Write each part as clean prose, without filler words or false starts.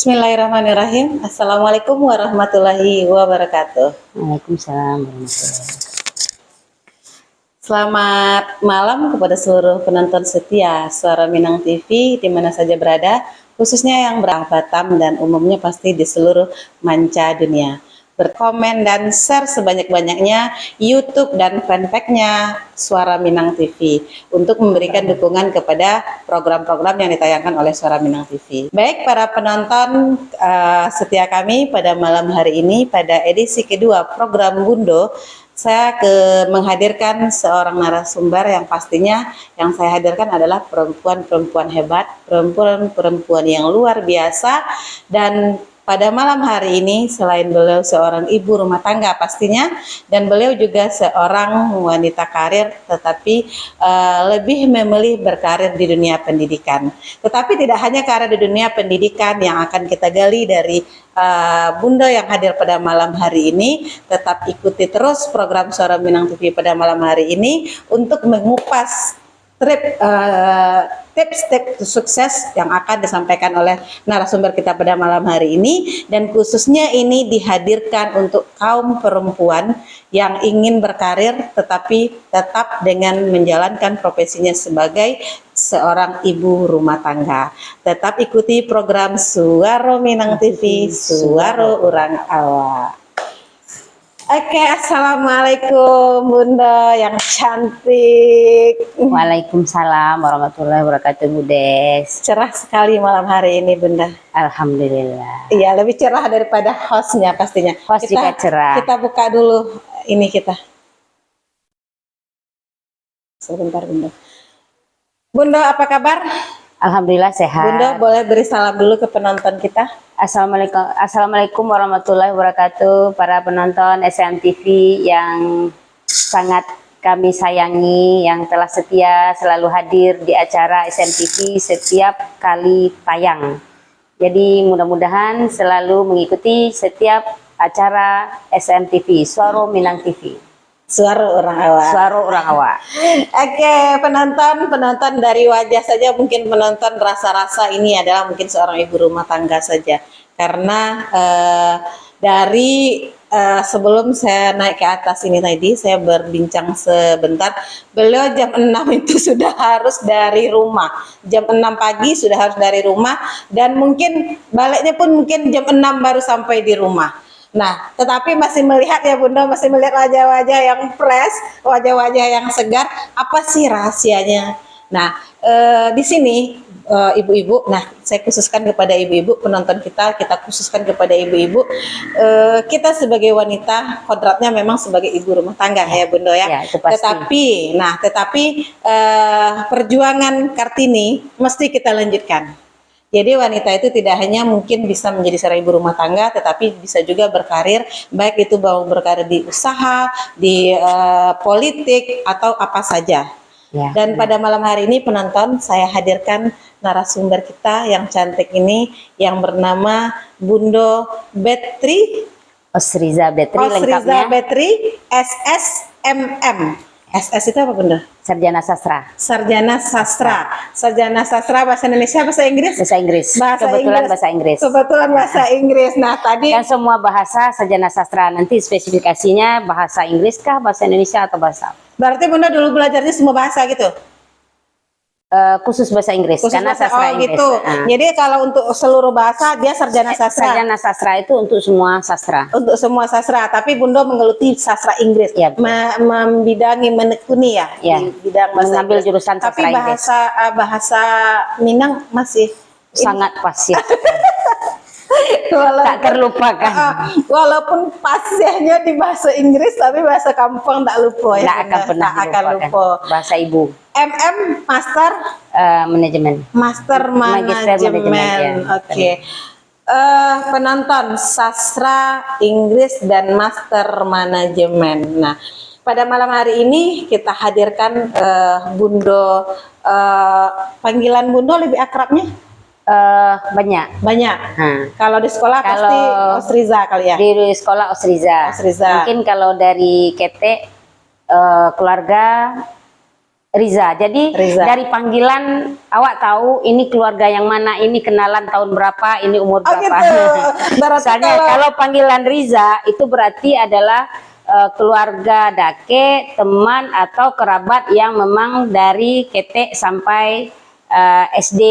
Bismillahirrahmanirrahim. Assalamualaikum warahmatullahi wabarakatuh. Waalaikumsalam warahmatullahi. Selamat malam kepada seluruh penonton setia Suara Minang TV di mana saja berada, khususnya yang berada di Batam dan umumnya pasti di seluruh manca dunia. Berkomen dan share sebanyak-banyaknya YouTube dan fanpage-nya Suara Minang TV untuk memberikan dukungan kepada program-program yang ditayangkan oleh Suara Minang TV. Baik para penonton setia kami pada malam hari ini pada edisi kedua program Bundo, saya menghadirkan seorang narasumber yang pastinya yang saya hadirkan adalah perempuan-perempuan hebat, perempuan-perempuan yang luar biasa. Dan pada malam hari ini selain beliau seorang ibu rumah tangga pastinya, dan beliau juga seorang wanita karir, tetapi lebih memilih berkarir di dunia pendidikan. Tetapi tidak hanya karir di dunia pendidikan yang akan kita gali dari Bunda yang hadir pada malam hari ini. Tetap ikuti terus program Suara Minang TV pada malam hari ini untuk mengupas tips-tips sukses yang akan disampaikan oleh narasumber kita pada malam hari ini, dan khususnya ini dihadirkan untuk kaum perempuan yang ingin berkarir tetapi tetap dengan menjalankan profesinya sebagai seorang ibu rumah tangga. Tetap ikuti program Suara Minang TV, Suara Urang Awa. Oke, assalamualaikum Bunda yang cantik. Waalaikumsalam warahmatullahi wabarakatuh, Budes. Cerah sekali malam hari ini Bunda. Alhamdulillah. Iya, lebih cerah daripada hostnya pastinya. Host juga cerah. Kita buka dulu ini kita. Sebentar Bunda. Bunda apa kabar? Alhamdulillah sehat. Bunda boleh beri salam dulu ke penonton kita. Assalamualaikum warahmatullahi wabarakatuh, para penonton SMTV yang sangat kami sayangi, yang telah setia selalu hadir di acara SMTV setiap kali tayang. Jadi mudah-mudahan selalu mengikuti setiap acara SMTV, Suara Minang TV. Suara Urang Awa. Suara Urang Awa. Oke, penonton dari wajah saja mungkin penonton rasa-rasa ini adalah mungkin seorang ibu rumah tangga saja. Karena dari sebelum saya naik ke atas ini tadi, saya berbincang sebentar, beliau jam 6 itu sudah harus dari rumah. Jam 6 pagi sudah harus dari rumah, dan mungkin baliknya pun mungkin jam 6 baru sampai di rumah. Nah, tetapi masih melihat ya Bunda, masih melihat wajah-wajah yang fresh, wajah-wajah yang segar. Apa sih rahasianya? Nah, di sini ibu-ibu, nah saya khususkan kepada ibu-ibu penonton kita khususkan kepada ibu-ibu, kita sebagai wanita kodratnya memang sebagai ibu rumah tangga ya Bunda ya. Ya, itu pasti. Tetapi perjuangan Kartini mesti kita lanjutkan. Jadi wanita itu tidak hanya mungkin bisa menjadi seorang ibu rumah tangga, tetapi bisa juga berkarir, baik itu mau berkarir di usaha, di politik, atau apa saja. Ya, dan pada malam hari ini penonton, saya hadirkan narasumber kita yang cantik ini, yang bernama Bundo Betri Osriza Betri, lengkapnya Betri SSMM. SS itu apa Bunda? Sarjana Sastra. Sarjana Sastra. Sarjana Sastra bahasa Indonesia, bahasa Inggris? Bahasa Inggris. Kebetulan bahasa Inggris. Nah, tadi kan semua bahasa sarjana sastra, nanti spesifikasinya bahasa Inggris kah, bahasa Indonesia, atau bahasa? Berarti Bunda dulu belajarnya semua bahasa gitu? Khusus bahasa Inggris, karena sastra Inggris. Gitu. Jadi kalau untuk seluruh bahasa dia sarjana sastra. Sarjana sastra itu untuk semua sastra. Untuk semua sastra, tapi Bunda menggeluti sastra Inggris. Ya, membidangi, menekuni ya, di bidang bahasa mengambil Inggris. Jurusan sastra tapi Inggris. bahasa Minang masih sangat fasih. Tak terlupakan. Walaupun fasihnya di bahasa Inggris, tapi bahasa kampung tak lupa ya. Tak akan pernah lupa. Bahasa ibu. MM Master Manajemen. Master Manajemen. Oke. Penonton sastra Inggris dan Master Manajemen. Nah, pada malam hari ini kita hadirkan Bundo. Panggilan Bundo lebih akrabnya? Banyak. Kalau di sekolah pasti Osriza kali ya. Di sekolah Osriza. Mungkin kalau dari KT keluarga Riza. Jadi Riza. dari panggilan awak tahu ini keluarga yang mana, ini kenalan tahun berapa, ini umur berapa. Gitu. Berarti Misalnya kalau panggilan Riza itu berarti adalah keluarga dake, teman atau kerabat yang memang dari ketek sampai SD,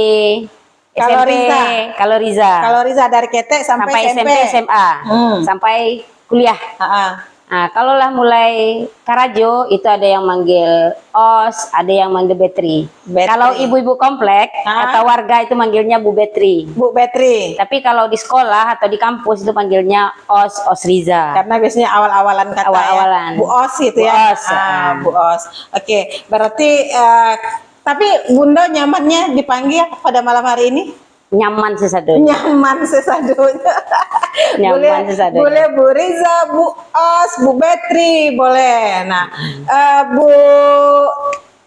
Kalau SMP. Riza. Kalau Riza dari ketek sampai SMP, SMA, sampai kuliah. Nah, kalau lah mulai Karajo itu ada yang manggil Os, ada yang manggil Betri. Kalau ibu-ibu komplek atau warga itu manggilnya Bu Betri. Bu Betri. Tapi kalau di sekolah atau di kampus itu panggilnya Os Riza. Karena biasanya awal-awalan kata Awal-awalan. ya. Bu Os gitu ya. Bu Os. Bu Os. Oke, berarti tapi Bunda nyamannya dipanggil pada malam hari ini? Nyaman sesadunya. Nyaman sesadunya. Nyaman sesadunya. Boleh Bu Riza, Bu Os, Bu Betri, boleh. Nah, Bu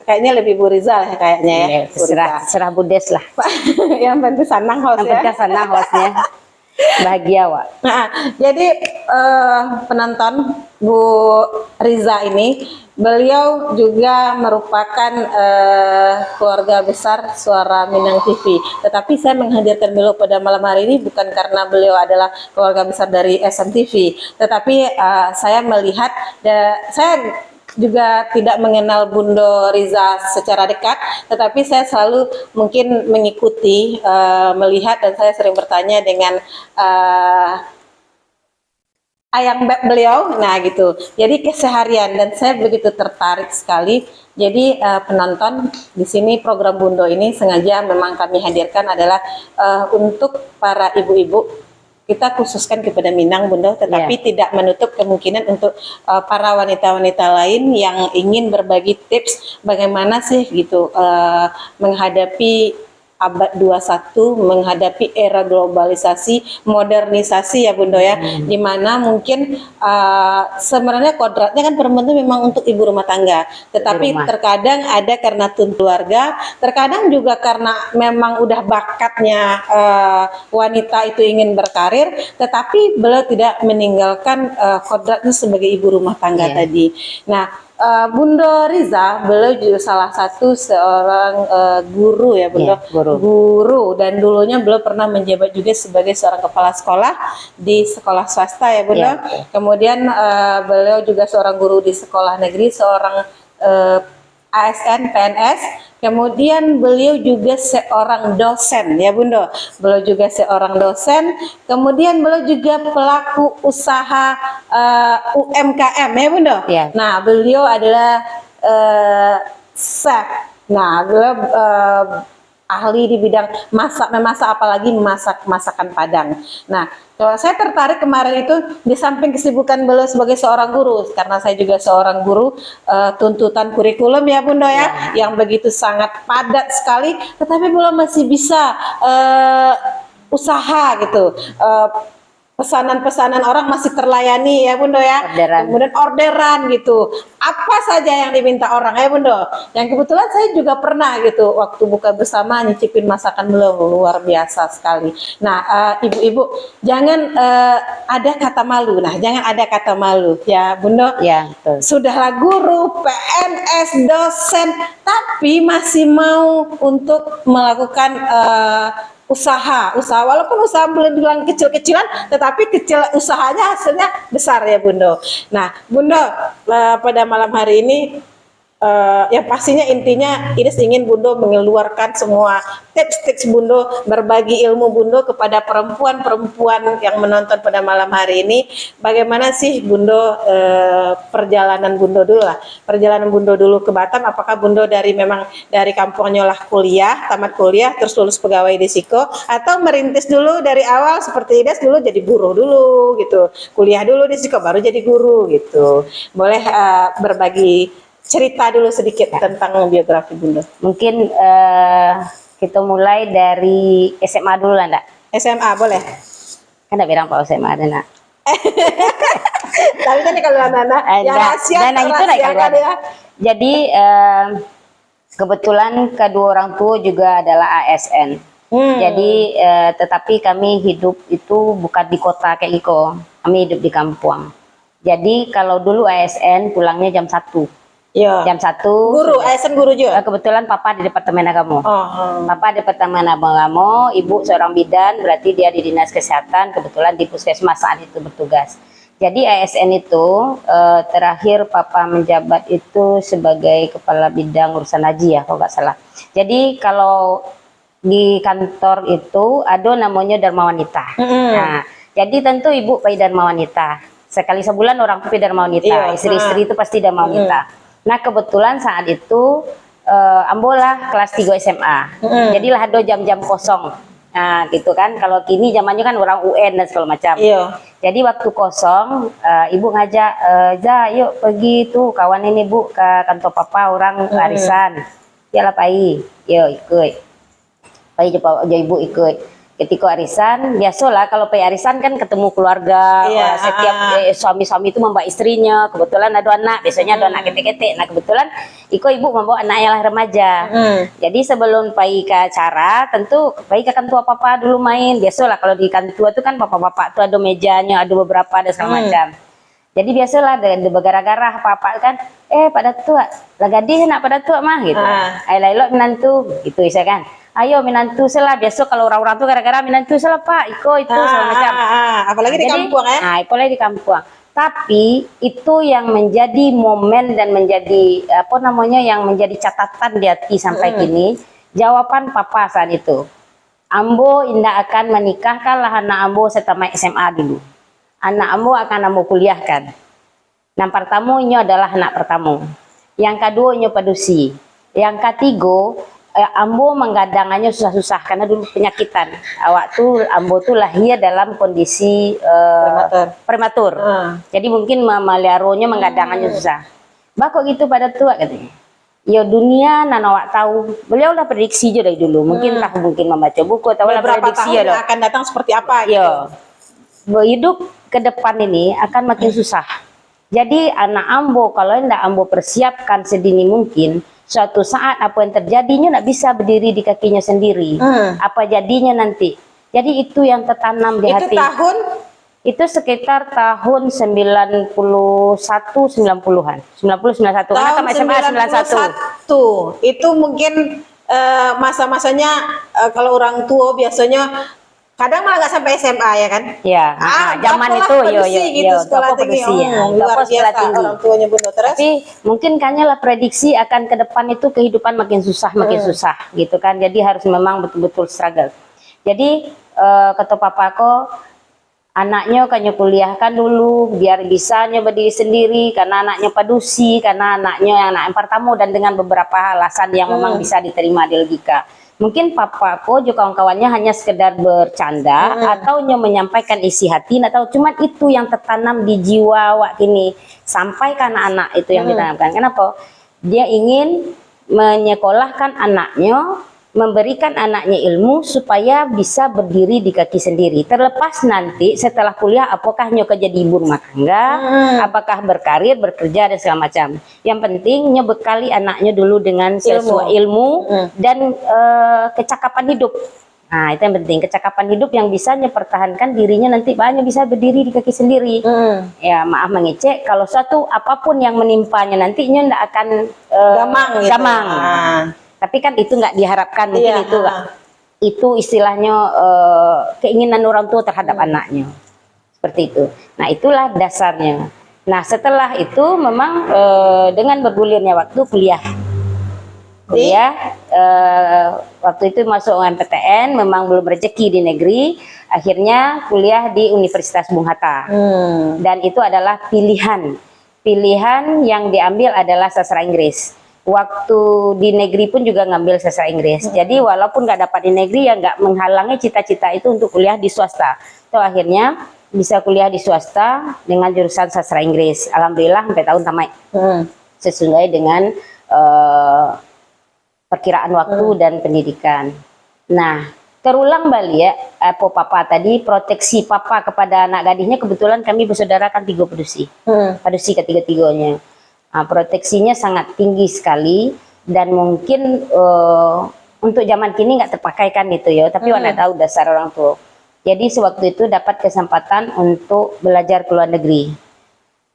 kayaknya lebih Bu Riza lah kayaknya ya. Serah Budes lah. Yang penting sanang host ya. Yang penting sana hostnya. Bahagia, Wak. Nah, jadi penonton Bu Riza ini, beliau juga merupakan keluarga besar Suara Minang TV. Tetapi saya menghadirkan beliau pada malam hari ini bukan karena beliau adalah keluarga besar dari SMTV, tetapi saya melihat saya juga tidak mengenal Bunda Riza secara dekat, tetapi saya selalu mungkin mengikuti, melihat, dan saya sering bertanya dengan ayang beb beliau, nah gitu. Jadi keseharian, dan saya begitu tertarik sekali. Jadi penonton di sini program Bundo ini sengaja memang kami hadirkan adalah untuk para ibu-ibu. Kita khususkan kepada Minang, Bunda, tetapi tidak menutup kemungkinan untuk para wanita-wanita lain yang ingin berbagi tips bagaimana sih gitu menghadapi abad 21, menghadapi era globalisasi, modernisasi ya Bunda ya, dimana mungkin sebenarnya kodratnya kan perempuan itu memang untuk ibu rumah tangga, tetapi terkadang ada karena tuntutan keluarga, terkadang juga karena memang udah bakatnya wanita itu ingin berkarir, tetapi beliau tidak meninggalkan kodratnya sebagai ibu rumah tangga tadi. Nah, Bunda Riza, beliau juga salah satu seorang guru ya Bunda, guru, dan dulunya beliau pernah menjabat juga sebagai seorang kepala sekolah di sekolah swasta ya Bunda. Kemudian beliau juga seorang guru di sekolah negeri, seorang ASN, PNS. Kemudian beliau juga seorang dosen ya Bunda. Beliau juga seorang dosen. Kemudian beliau juga pelaku usaha UMKM ya Bunda. Nah, beliau adalah chef. Nah, beliau ahli di bidang memasak, apalagi memasak masakan Padang. Nah, kalau saya tertarik kemarin itu di samping kesibukan beliau sebagai seorang guru, karena saya juga seorang guru, tuntutan kurikulum ya Bunda ya, yang begitu sangat padat sekali, tetapi beliau masih bisa usaha gitu. Pesanan-pesanan orang masih terlayani ya Bunda ya. Kemudian orderan gitu. Apa saja yang diminta orang ya Bunda. Yang kebetulan saya juga pernah gitu waktu buka bersama nyicipin masakan beliau, luar biasa sekali. Nah, ibu-ibu jangan ada kata malu. Nah, jangan ada kata malu ya Bunda. Ya, betul. Sudahlah guru, PNS, dosen, tapi masih mau untuk melakukan usaha walaupun usaha belum bilang kecil-kecilan, tetapi kecil usahanya hasilnya besar ya Bunda. Nah Bunda, pada malam hari ini yang pastinya intinya Iris ingin Bunda mengeluarkan semua tips-tips Bunda, berbagi ilmu Bunda kepada perempuan-perempuan yang menonton pada malam hari ini. Bagaimana sih Bunda perjalanan Bunda dulu lah, perjalanan Bunda dulu ke Batam. Apakah Bunda memang dari kampungnya lah kuliah, tamat kuliah terus lulus pegawai di Siko, atau merintis dulu dari awal seperti Ines dulu jadi buruh dulu gitu, kuliah dulu di Siko baru jadi guru gitu. Boleh berbagi cerita dulu sedikit tentang biografi Bunda. Mungkin kita mulai dari SMA dulu lah, Ndak? SMA boleh. Kan enggak bilang Pak SMA ada, Nak. Tapi kan kalau anak-anak ya rahasia itu ya. Jadi kebetulan kedua orang tua juga adalah ASN. Jadi tetapi kami hidup itu bukan di kota kayak Iko. Kami hidup di kampung. Jadi kalau dulu ASN pulangnya jam 1. Iya. Jam 1. Guru, ASN guru juga. Kebetulan papa di departemen agama. Oh. Papa di departemen agama, ibu seorang bidan, berarti dia di dinas kesehatan, kebetulan di puskesmas saat itu bertugas. Jadi ASN itu terakhir papa menjabat itu sebagai kepala bidang urusan haji ya kalau nggak salah. Jadi kalau di kantor itu ada namanya Dharma Wanita. Nah, jadi tentu ibu pai Dharma Wanita. Sekali sebulan orang tuh pai Dharma Wanita. Istri-istri itu pasti Dharma Wanita. Nah kebetulan saat itu ambolah kelas 3 SMA. Jadilah ada jam-jam kosong. Nah gitu kan. Kalau kini zamannya kan orang UN dan segala macam. Iya. Jadi waktu kosong ibu ngajak, "Ja, yuk pergi tuh kawan ini bu ke kantor papa orang arisan." Ya lah pai, yuk ikut. Pai aja ibu ikut. Ketika arisan, biasalah kalau pai arisan kan ketemu keluarga, setiap suami-suami itu membawa istrinya, kebetulan ada anak, biasanya ada anak ketek-ketek. Nah kebetulan ibu membawa anak yang remaja. Jadi sebelum pai ke acara, tentu pai ke kantor papa dulu main. Biasalah kalau di kantor itu kan bapak-bapak tuh ada mejanya, ada beberapa, ada segala macam. Jadi biasalah ada gara-gara papa kan, pada tua, lagadi nak pada tua mah gitu. Ayo menantu gitu isa kan. Ayo minantu salah, biasa kalau orang-orang tuh gara-gara minantu salah pak, itu segala macam. Apalagi di kampung ya. Nah, apalagi di kampung. Tapi itu yang menjadi momen dan menjadi apa namanya yang menjadi catatan di hati sampai kini. Jawaban papa saat itu, ambo indah akan menikahkan lah anak ambo setelah SMA dulu. Anak ambo akan ambo kuliahkan. Yang pertama ini adalah anak pertama. Yang kedua ini padusi. Yang ketiga ambo menggadangannya susah-susah karena dulu penyakitan. Waktu ambo tuh lahir dalam kondisi prematur. Jadi mungkin meliaronya menggadangannya susah. Bakok gitu pada tua katanya. Ya dunia nanawak tahu. Beliau udah prediksi aja dari dulu. Mungkin mungkin membaca buku atau prediksi tahun akan datang seperti apa gitu. Hidup ke depan ini akan makin susah. Jadi anak ambo kalau tidak ambo persiapkan sedini mungkin, suatu saat apa yang terjadinya nak bisa berdiri di kakinya sendiri. Apa jadinya nanti? Jadi itu yang tertanam di hati. Itu tahun? Itu sekitar tahun 91 90-an. 90 91. Karena kan SMA 91. Itu mungkin masa-masanya kalau orang tua biasanya kadang malah nggak sampai SMA ya kan? Ya, zaman itu gitu, sekolah tinggi. Luar biasa orang tuanya bunuh terus. Tapi mungkin kayaknya lah prediksi akan ke depan itu kehidupan makin susah gitu kan. Jadi harus memang betul-betul struggle. Jadi kata papaku, anaknya kayaknya kuliahkan dulu biar bisa berdiri sendiri karena anaknya padusi, karena anaknya anak yang pertama dan dengan beberapa alasan yang memang bisa diterima di logika. Mungkin papaku juga kawan-kawannya hanya sekedar bercanda atau menyampaikan isi hati, atau cuman itu yang tertanam di jiwa wak kini sampai ke anak-anak itu yang ditanamkan. Kenapa? Dia ingin menyekolahkan anaknya, memberikan anaknya ilmu supaya bisa berdiri di kaki sendiri. Terlepas nanti setelah kuliah apakah nyoka jadi ibu rumah tangga, apakah berkarir, bekerja dan segala macam. Yang penting bekali anaknya dulu dengan sesuai ilmu dan kecakapan hidup. Nah, itu yang penting, kecakapan hidup yang bisa pertahankan dirinya nanti banyak bisa berdiri di kaki sendiri. Ya, maaf mengecek kalau suatu apapun yang menimpanya nantinya tidak akan gamang. Tapi kan itu nggak diharapkan, mungkin itu istilahnya keinginan orang tua terhadap anaknya, seperti itu. Nah itulah dasarnya. Nah setelah itu memang dengan bergulirnya waktu kuliah, waktu itu masuk UMPTN, memang belum rezeki di negeri, akhirnya kuliah di Universitas Bung Hatta. Dan itu adalah pilihan yang diambil adalah sastra Inggris. Waktu di negeri pun juga ngambil sastra Inggris. Jadi walaupun nggak dapat di negeri ya nggak menghalangi cita-cita itu untuk kuliah di swasta. So akhirnya bisa kuliah di swasta dengan jurusan sastra Inggris. Alhamdulillah sampai tahun tamat. Sesuai dengan perkiraan waktu dan pendidikan. Nah, terulang balik ya, papa tadi proteksi papa kepada anak gadisnya, kebetulan kami bersaudara kan 3 padusi. Padusi ketiga-tiganya. Nah, proteksinya sangat tinggi sekali dan mungkin untuk zaman kini nggak terpakaikan itu ya, tapi wana tahu dasar orang tua. Jadi sewaktu itu dapat kesempatan untuk belajar ke luar negeri.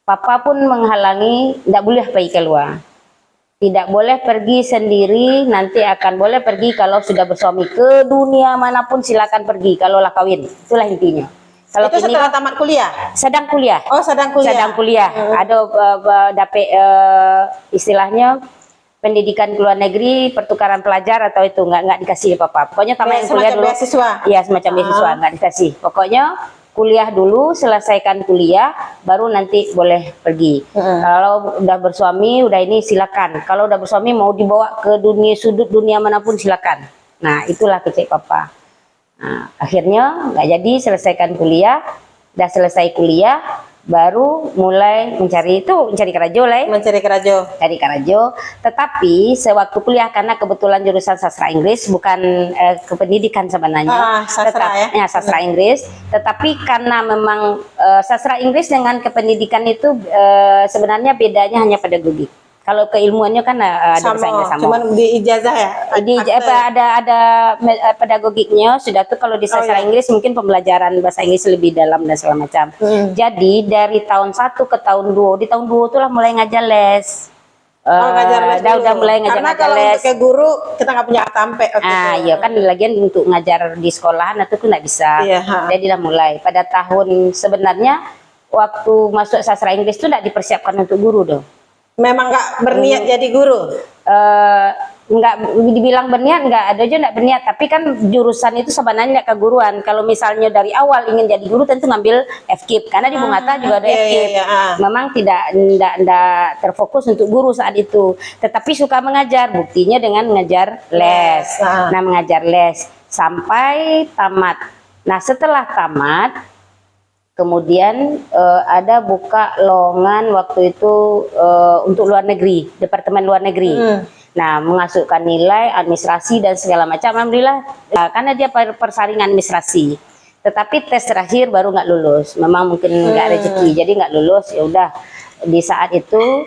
Papa pun menghalangi, tidak boleh pergi keluar. Tidak boleh pergi sendiri, nanti akan boleh pergi kalau sudah bersuami. Ke dunia manapun silakan pergi kalau lah kawin. Itulah intinya. Kalau Itu kini setelah tamat kuliah? sedang kuliah. Oh, sedang kuliah. Sedang kuliah. Ada dapet istilahnya pendidikan ke luar negeri, pertukaran pelajar atau itu nggak dikasih apa-apa. Pokoknya tamat yang kuliah dulu. Beasiswa. Iya, semacam beasiswa, nggak dikasih. Pokoknya kuliah dulu, selesaikan kuliah, baru nanti boleh pergi. Kalau udah bersuami, udah ini silakan. Kalau udah bersuami mau dibawa ke dunia sudut dunia manapun silakan. Nah, itulah kecek papa. Nah, akhirnya nggak jadi, selesaikan kuliah, udah selesai kuliah, baru mulai mencari kerajo lah. Mencari kerajo. Cari kerajo. Tetapi sewaktu kuliah, karena kebetulan jurusan sastra Inggris, bukan kependidikan sebenarnya. Sastra ya. Sastra Inggris. Tetapi karena memang sastra Inggris dengan kependidikan itu sebenarnya bedanya hanya pedagogik. Kalau keilmuannya kan ada bahasa Inggris sama. Cuman di ijazah ya? Ada pedagogiknya sudah tuh. Kalau di sastra Inggris mungkin pembelajaran bahasa Inggris lebih dalam dan segala macam. Jadi dari tahun 1 ke tahun 2, di tahun 2 itulah mulai ngajar les. Ngajar les udah mulai ngajar Karena kalau les. untuk ke guru kita nggak punya sampai. Iya kan, lagian untuk ngajar di sekolahan itu nggak bisa. Jadilah mulai pada tahun, sebenarnya waktu masuk sastra Inggris itu nggak dipersiapkan untuk guru dong. Memang nggak berniat jadi guru? Nggak dibilang berniat, nggak ada aja nggak berniat. Tapi kan jurusan itu sebenarnya keguruan. Kalau misalnya dari awal ingin jadi guru, tentu ngambil FKIP, karena di Bungata juga ada FKIP. Memang tidak terfokus untuk guru saat itu, tetapi suka mengajar. Buktinya dengan mengajar les. Nah, mengajar les sampai tamat. Nah, setelah tamat, kemudian ada buka lowongan waktu itu untuk luar negeri, Departemen Luar Negeri. Nah, mengasukkan nilai administrasi dan segala macam. Alhamdulillah, karena dia persaringan administrasi. Tetapi tes terakhir baru nggak lulus. Memang mungkin nggak rezeki, jadi nggak lulus. Ya udah, di saat itu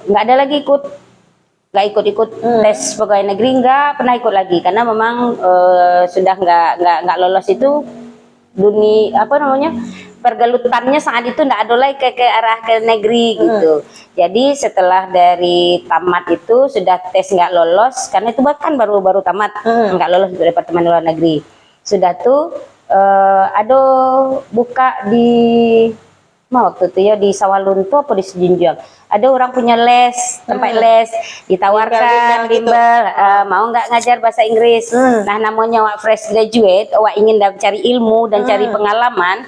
nggak ada lagi nggak ikut tes pegawai negeri, nggak pernah ikut lagi, karena memang sudah nggak lolos itu. Dunia pergelutannya saat itu nggak ada lagi ke arah ke negeri gitu. Jadi setelah dari tamat itu sudah tes nggak lolos, karena itu bahkan baru tamat, nggak lolos untuk Departemen Luar Negeri. Sudah tuh ada buka di waktu itu ya di Sawalunto apa di Sejunjang, ada orang punya les, tempat les, ditawarkan bimbel, mau nggak ngajar bahasa Inggris. Nah, namanya wak fresh graduate, wak ingin cari ilmu dan cari pengalaman,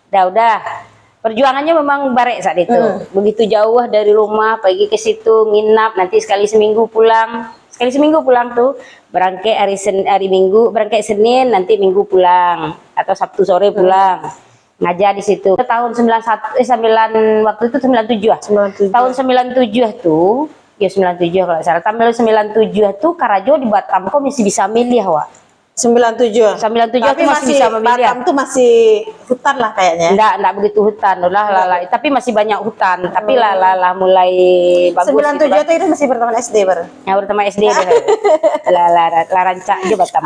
udah perjuangannya memang barek saat itu. Begitu jauh dari rumah, pergi ke situ nginap, nanti sekali seminggu pulang tuh, berangkat hari Minggu, berangkat Senin, nanti Minggu pulang atau Sabtu sore pulang. Ngajar di situ. Tahun 91 waktu itu 97 ya. Tahun 97 tuh, ya 97 kalau salah. Tahun 97 tuh Karajo di Batam kok masih bisa milih, Wak. 97 tapi masih bisa memilih. Batam tuh masih hutan lah kayaknya. Enggak begitu hutan tapi masih banyak hutan. Tapi mulai bagus. 97 gitu, itu masih berteman SD baru. Ya, berteman SD rancak di Batam.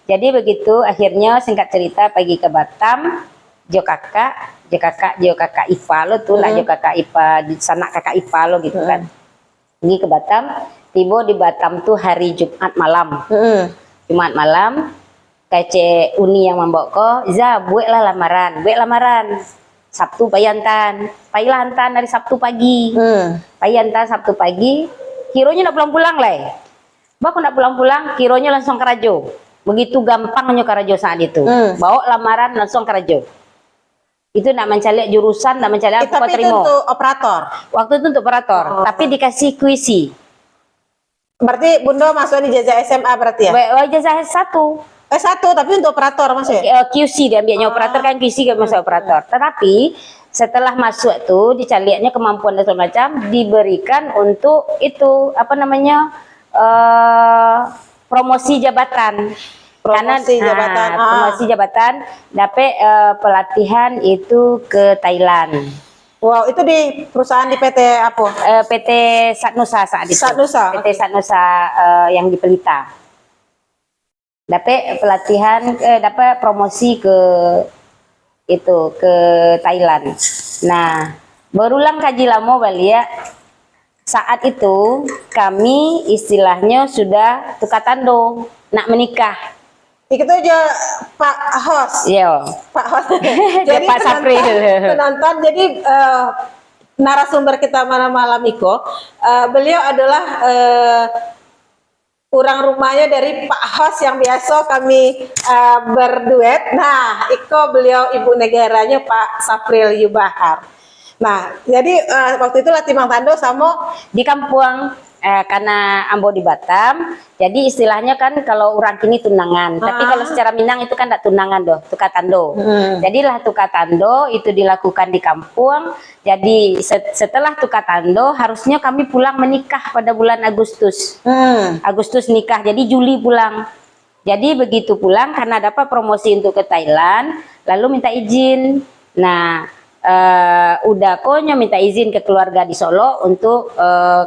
Jadi begitu akhirnya, singkat cerita, pergi ke Batam. Jo kakak IPA lo tuh lah, jo kakak IPA di sana, kakak IPA lo gitu kan. Pergi ke Batam, tiba di Batam tuh hari Jumat malam. Jumat malam, kece Uni yang membawa ko, buat lamaran. Sabtu payantan dari Sabtu pagi. Payantan Sabtu pagi, kironya nak pulang-pulang lah. Baku nak pulang-pulang, kironya langsung kerajo. Begitu gampangnya kerajo saat itu. Bawa lamaran langsung kerajo. Itu nak mencari jurusan, nak mencari apa tapi itu untuk operator. Waktu itu untuk operator, tapi dikasih kuisi. Berarti Bunda masuk di ijazah SMA berarti ya? Ijazah satu, tapi untuk operator maksudnya? QC dia ambilnya, operator kan QC kan masuk operator. Tetapi setelah masuk tuh dicarinya kemampuan dan segala macam, diberikan untuk itu promosi jabatan. Promosi jabatan dapat pelatihan itu ke Thailand. Wow, itu di perusahaan di PT apa? PT Satnusa saat itu. PT Satnusa yang di Pelita. Dapat pelatihan, dapat promosi ke Thailand. Nah, berulang kaji lama balik ya. Saat itu kami istilahnya sudah tukar tando, nak menikah. Itu aja Pak Hos. Iya. Pak Hos. Jadi Pak Sapri. Penonton, jadi narasumber kita malam Iko, beliau adalah kurang rumahnya dari Pak Hos yang biasa kami berduet. Nah, Iko beliau ibu negaranya Pak Sapril Yubahar. Nah, jadi waktu itu Timang Tando sama di kampung karena Ambo di Batam, jadi istilahnya kan kalau orang kini tunangan, tapi kalau secara Minang itu kan tidak tunangan doh, tukar tando. Jadilah tukar tando itu dilakukan di kampung. Jadi setelah tukar tando harusnya kami pulang menikah pada bulan Agustus. Agustus nikah, jadi Juli pulang. Jadi begitu pulang karena dapat promosi untuk ke Thailand, lalu minta izin. Nah, udah konya minta izin ke keluarga di Solo untuk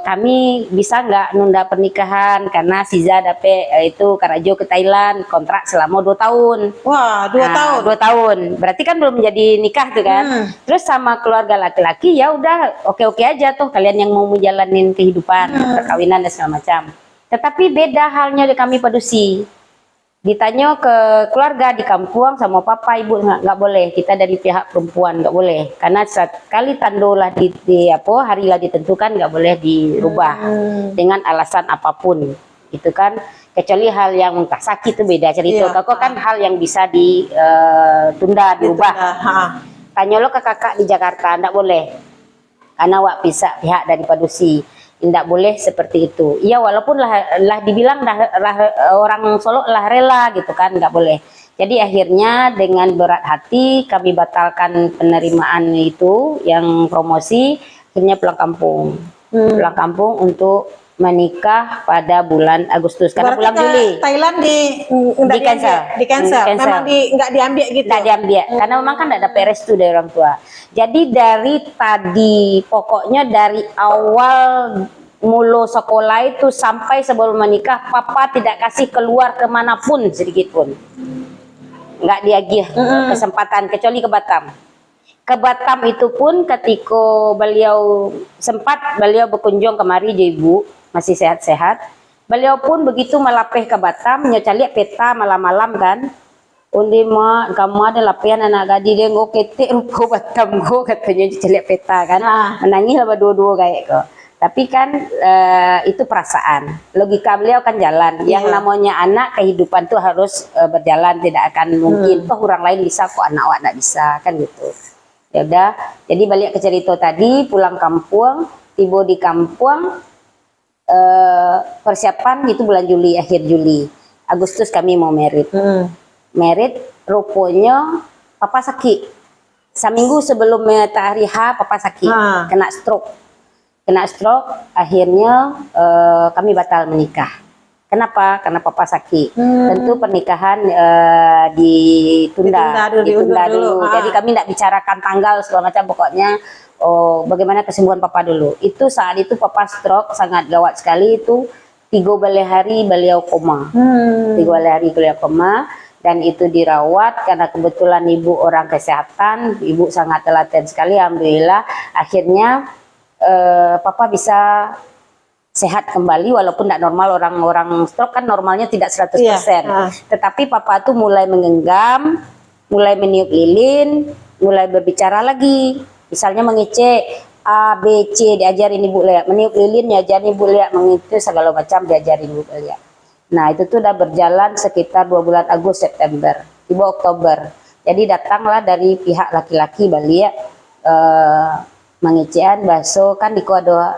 kami bisa nggak nunda pernikahan karena Siza dapet itu Karajo ke Thailand kontrak selama 2 tahun. Wah, 2 tahun. 2 tahun. Berarti kan belum jadi nikah tuh kan. Terus sama keluarga laki-laki ya udah oke-oke aja tuh kalian yang mau menjalanin kehidupan perkawinan dan segala macam. Tetapi beda halnya di kami Padusi. Ditanya ke keluarga di kampung sama papa ibu nggak boleh, kita dari pihak perempuan nggak boleh karena sekali tando lah hari lah ditentukan nggak boleh dirubah dengan alasan apapun itu kan, kecuali hal yang entah sakit itu beda cerita. Kok kan hal yang bisa ditunda dirubah. Tanya lo ke kakak di Jakarta nggak boleh karena wak bisa pihak dari Padusi. Tidak boleh seperti itu. Iya, walaupun lah dibilang orang Solo lah rela gitu kan, nggak boleh. Jadi akhirnya dengan berat hati kami batalkan penerimaan itu yang promosi, akhirnya pulang kampung. Pulang kampung untuk menikah pada bulan Agustus karena bulan Juli. Thailand di cancel. Memang nggak diambil gitu. Nggak diambil karena memang kan nggak ada restu dari orang tua. Jadi dari tadi pokoknya dari awal mulu sekolah itu sampai sebelum menikah papa tidak kasih keluar kemanapun sedikit pun. Nggak diagih kesempatan kecuali ke Batam. Ke Batam itu pun ketika beliau berkunjung kemari ibu masih sehat-sehat. Beliau pun begitu melapeh ke Batam nyocali peta malam-malam kan. Undi mak kamu ada lapian anak gadi dia ngok ketik rupa Batam go katanya celiak peta kan. Menangis lah dua-dua kayak kok. Tapi kan itu perasaan. Logika beliau kan jalan. Yang namanya anak kehidupan tuh harus berjalan, tidak akan mungkin toh orang lain bisa kok anak awak tidak bisa kan gitu. Ya udah. Jadi balik ke cerita tadi, pulang kampung, tiba di kampung persiapan itu bulan Juli, akhir Juli. Agustus kami mau merit. Merit rupanya papa sakit. Seminggu sebelum hari H papa sakit, kena stroke, akhirnya kami batal menikah. Kenapa? Karena papa sakit. Tentu pernikahan ditunda dulu. Jadi kami tidak bicarakan tanggal segala macam, pokoknya bagaimana kesembuhan papa dulu. Itu saat itu papa stroke sangat gawat sekali, itu 3 hari beliau koma. 3 hari beliau koma. Dan itu dirawat karena kebetulan ibu orang kesehatan, ibu sangat telaten sekali, alhamdulillah. Akhirnya papa bisa sehat kembali walaupun tidak normal. Orang stroke kan normalnya tidak 100%. Tetapi papa tuh mulai menggenggam, mulai meniup lilin, mulai berbicara lagi. Misalnya mengecek A, B, C diajarin ibu lihat, meniup lilin diajarin ibu lihat, mengitu segala macam diajarin ibu lihat. Nah itu tuh udah berjalan sekitar 2 bulan Agustus, September, tiba Oktober. Jadi datanglah dari pihak laki-laki balik mengecean bakso kan di ada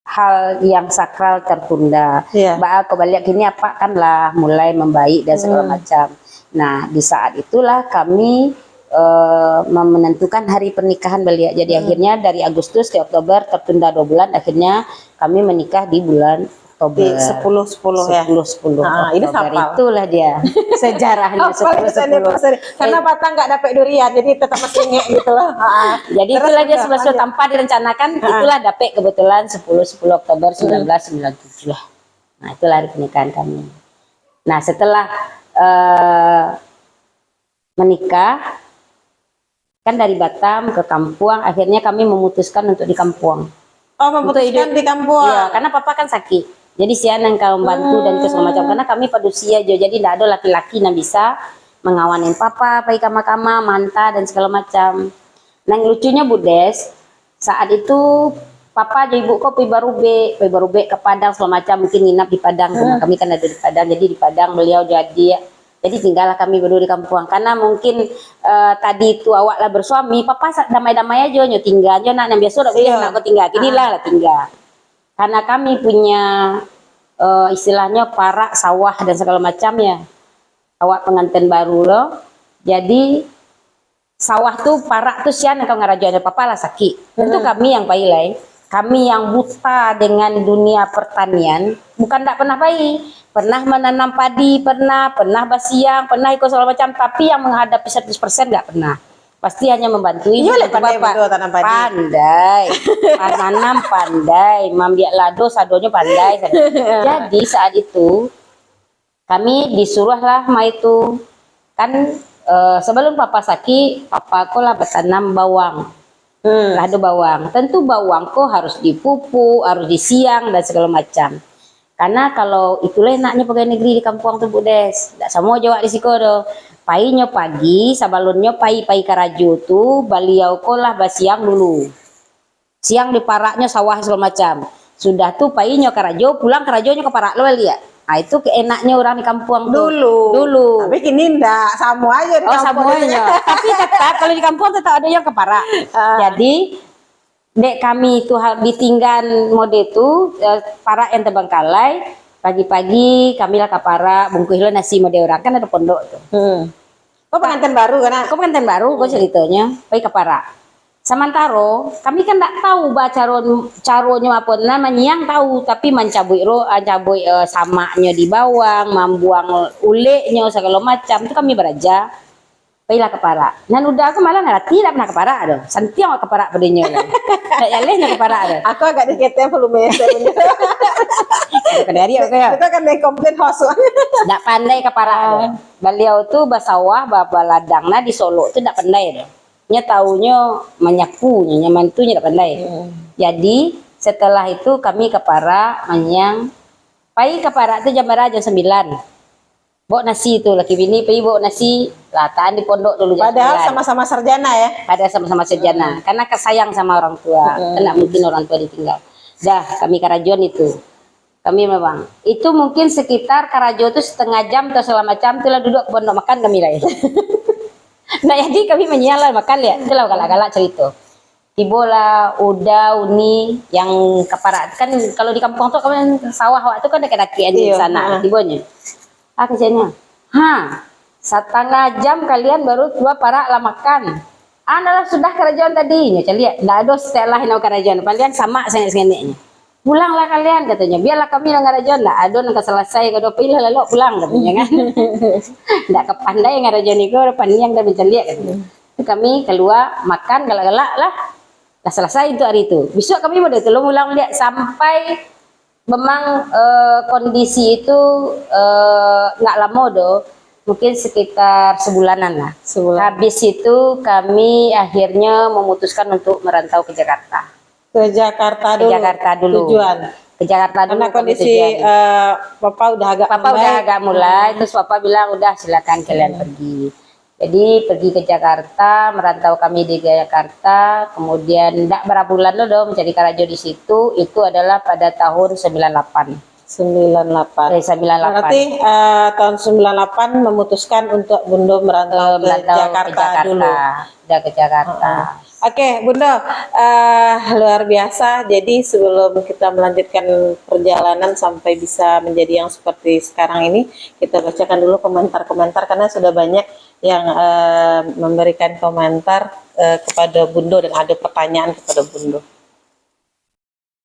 hal yang sakral tertunda. Mbak kebalik gini apa kan lah mulai membaik dan segala macam. Nah di saat itulah kami menentukan hari pernikahan beliau. Jadi akhirnya dari Agustus ke Oktober tertunda 2 bulan. Akhirnya kami menikah di bulan Oktober. 10-10 ya. 10-10 ini sapal. Itulah dia sejarahnya 10-10. Karena Batam nggak dapat durian, jadi tetap masih inget gitu loh. Jadi itulah dia sesuatu tanpa direncanakan, itulah dapat kebetulan 10 Oktober 1997 lah. Nah itulah hari pernikahan kami. Nah setelah menikah Kan dari Batam ke Kampung, akhirnya kami memutuskan untuk di Kampung. Oh, memutuskan di Kampung. Iya, karena papa kan sakit. Jadi sian yang kau bantu dan itu segala macam. Karena kami pada usia jo, jadi tidak ada laki-laki yang bisa mengawanin papa, pergi kama-kama, manta dan segala macam. Nah, yang lucunya Budes, saat itu papa aja ibu kok pergi Barube ke Padang segala macam, mungkin nginap di Padang. Rumah kami kan ada di Padang, jadi di Padang beliau jadi tinggallah kami berdua di Kampung. Karena mungkin tadi itu awak lah bersuami, papa damai-damai aja nyo tinggal aja nak yang biasa udah boleh nak kau tinggal. Gini lah tinggal. Karena kami punya istilahnya parak, sawah dan segala macamnya. Awak pengantin baru loh. Jadi sawah tuh parak tuh sian kau ngarajo ada papa lah sakit. Tentu kami yang pailai, kami yang buta dengan dunia pertanian, bukan tak pernah baik. Pernah menanam padi, pernah basiang, pernah ikut segala macam, tapi yang menghadapi 100% nggak pernah. Pasti hanya membantu ini. Iya, pandai betul tanam padi. Pandai, nanam pandai, mambiak lado, sadonya pandai. Jadi saat itu kami disuruhlah ma itu kan sebelum papa sakit, papa ko lah bertanam bawang. Lado bawang. Tentu bawang ko harus dipupuk, harus disiang dan segala macam. Karena kalau itulah enaknya pegawai negeri di Kampung tuh Budes. Tak semua jawab di siko do. Painya pagi, sabalunnya pai karajo tuh baliau ko lah basiang dulu. Siang di paraknya sawah segala macam. Sudah tuh painya karajo, pulang karajonya ke parak lo lihat. Nah itu keenaknya orang di Kampung tuh. Dulu. Tapi kini ndak, sama aja di Kampung. Samuanya. Tapi tetap kalau di Kampung tetap ada yang ke parak. Jadi dek kami itu ditinggal mode itu para yang Terbengkalai pagi-pagi kami lah ke para bungkus lo nasi mode orang kan ada pondok tuh. Kok pengantin baru kan? Kok pengantin baru kok ceritanya pergi ke para. Sementara kami kan tidak tahu caronya apa namanya yang tahu tapi mencabui samanya di bawang, membuang uleknya segala macam itu kami beraja. Pergilah ke parak. Dan udah aku malah ngerti tidak pernah ke parak doh. Santiang ke parak pedenya lah. Tak jalehnya ke parak doh. Aku agak diketnya volume sebenarnya. Kedari aku ya. Itu kan dari komplain host. Tak pandai ke parak doh. Beliau tuh basawah baba ladang nah di Solo tuh tak pandai doh. Nya taunya menyapunya, nyamantunya tak pandai. Jadi setelah itu kami ke parak manyang. Pai ke parak tuh jam 9. Bawa nasi itu laki bini pergi bawa nasi lataan di pondok dulu. Padahal sama-sama sarjana ya. Padahal sama-sama sarjana karena kesayang sama orang tua. Karena mungkin orang tua ditinggal. Dah kami karajon itu. Kami memang itu mungkin sekitar karajo itu setengah jam atau selama jam itulah duduk ke pondok makan kami lah. Nah jadi kami menyialan makan ya. Itulah galak-galak cerita. Tibola, udah, uni yang keparat kan kalau di kampung tuh kan sawah itu kan dekat-dekat di sana tibonya. Kejadiannya, setengah jam kalian baru dua parak lah makan. Adalah sudah kerajaan tadi, ya lihat, tidak ada setelah yang kerajaan. Kalian sama sengeneknya. Pulanglah kalian katanya, biarlah kami yang kerajaan. Tidak ada yang selesai, kalau pilih lalu pulang katanya kan. Tidak kepandai yang kerajaan itu, pandai yang dah lihat katanya. Kami keluar makan galak-galak lah, dah selesai itu hari itu. Besok kami mau tolong ulang lihat sampai memang kondisi itu nggak lama doh, mungkin sekitar sebulanan lah. Habis itu kami akhirnya memutuskan untuk merantau ke Jakarta. Ke Jakarta dulu. Tujuan. Ke Jakarta dulu. Karena kondisi papa udah agak mulai. Terus papa bilang udah silakan kalian pergi. Jadi pergi ke Jakarta, merantau kami di Jakarta, kemudian tidak berapa bulan loh mencari karajo di situ. Itu adalah pada tahun 98. 98. 98. Berarti tahun 98 memutuskan untuk Bundo merantau ke Jakarta dulu. Udah ke Jakarta. Oke, Bunda, luar biasa. Jadi sebelum kita melanjutkan perjalanan sampai bisa menjadi yang seperti sekarang ini, kita bacakan dulu komentar-komentar karena sudah banyak yang memberikan komentar kepada Bundo dan ada pertanyaan kepada Bundo.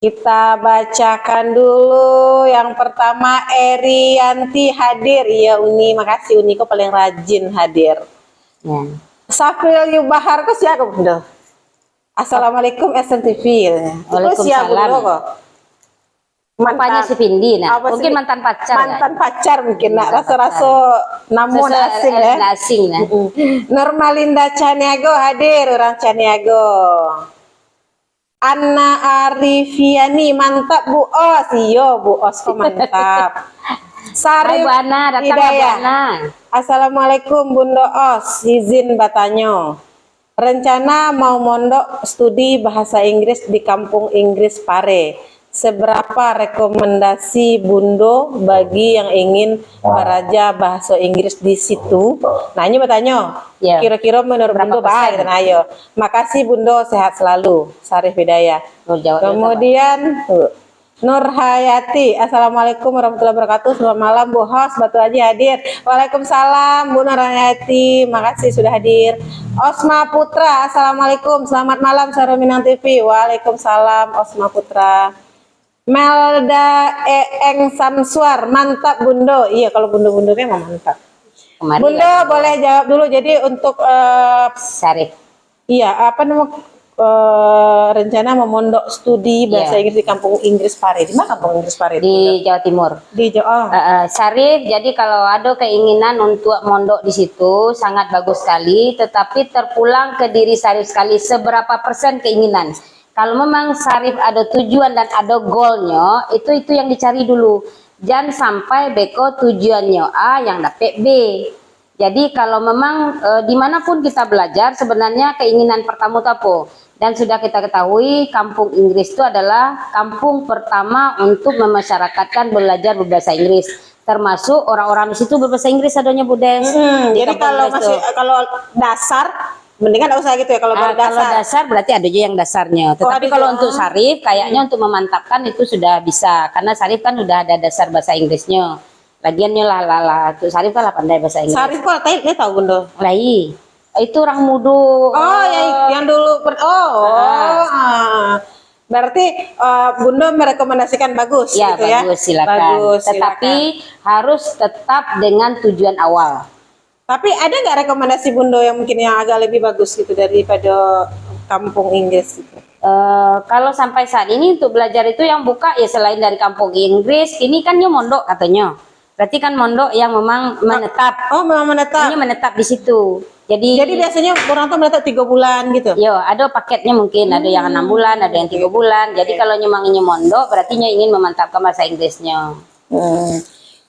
Kita bacakan dulu yang pertama, Erianti hadir. Iya Uni, makasih Uni, kok paling rajin hadir. Safril Yubahar kok siapa Bunda? Assalamualaikum SMTV. Waalaikumsalam. Papanya si Pindi, nah. Apa Mungkin sih? mantan pacar. Mantan pacar mungkin, nak. Mantan Rasa-rasa namun asing ya. Asing, nah. Normalinda Caniago hadir, orang Caniago. Anna Arifiani, mantap Bu Os. Iya, Bu Os kok mantap. Hai Sarif Bu Ana, datang Bu Hidayah. Ana. Assalamualaikum Bunda Os, izin bertanya. Rencana mau mondok studi bahasa Inggris di kampung Inggris Pare. Seberapa rekomendasi Bundo bagi yang ingin belajar bahasa Inggris di situ? Nah ini bertanya, Ya. kira-kira menurut Berapa Bundo baik persen? dan ayo. Makasih Bundo, sehat selalu. Sarif Hidayah. Nur jawab dulu, Kemudian Nur Hayati, Assalamualaikum warahmatullahi wabarakatuh. Selamat malam Bu Hos, Batu Haji hadir. Waalaikumsalam Bu Nur Hayati, makasih sudah hadir. Osma Putra, Assalamualaikum, selamat malam Suara Minang TV. Waalaikumsalam Osma Putra. Melda Eeng Samsuar, mantap Bundo. Iya kalau Bundo-Bundo memang mantap. Kemarin Bundo ya, boleh jawab dulu. Jadi untuk Sarif. iya apa nama rencana memondok studi bahasa Iya. Inggris di kampung Inggris Pare. Di mana kampung Inggris Pare? Di Jawa Timur. Di Jawa. Sarif, jadi kalau ada keinginan untuk mondok di situ sangat bagus sekali, tetapi terpulang ke diri Sarif sekali seberapa persen keinginan. Kalau memang Sarif ada tujuan dan ada goalnya, itu yang dicari dulu. Jangan sampai beko tujuannya A yang dapet B. Jadi kalau memang dimanapun kita belajar sebenarnya keinginan pertama itu apa? Dan sudah kita ketahui kampung Inggris itu adalah kampung pertama untuk memasyarakatkan belajar berbahasa Inggris. Termasuk orang-orang di situ berbahasa Inggris adanya Budes. Di Jadi kampung kalau Inggris masih tuh. kalau dasar mendingan nggak usah gitu ya kalau baru Kalau dasar. dasar berarti ada juga yang dasarnya. Tetapi ada kalau juga. untuk Sarif kayaknya untuk memantapkan itu sudah bisa. Karena Sarif kan udah ada dasar bahasa Inggrisnya. Lagiannya lah. Untuk Sarif kan lah pandai bahasa Inggris. Sarif kok dia tahu Bundo. Lai. Itu orang mudu. Oh, yang dulu berarti Bundo merekomendasikan bagus Ya, gitu ya. bagus silakan. Bagus, Tetapi silakan. harus tetap dengan tujuan awal. Tapi ada nggak rekomendasi Bundo yang mungkin yang agak lebih bagus gitu daripada kampung Inggris gitu? Kalau sampai saat ini untuk belajar itu yang buka ya selain dari kampung Inggris, ini kan dia mondok katanya. Berarti kan mondok yang memang menetap. Oh, memang menetap. Ini menetap di situ. Jadi Biasanya orang tuh menetap 3 bulan gitu. yo ada paketnya mungkin ada yang 6 bulan, ada yang 3 bulan. Jadi kalau memang ini mondok berarti ingin memantapkan bahasa Inggrisnya.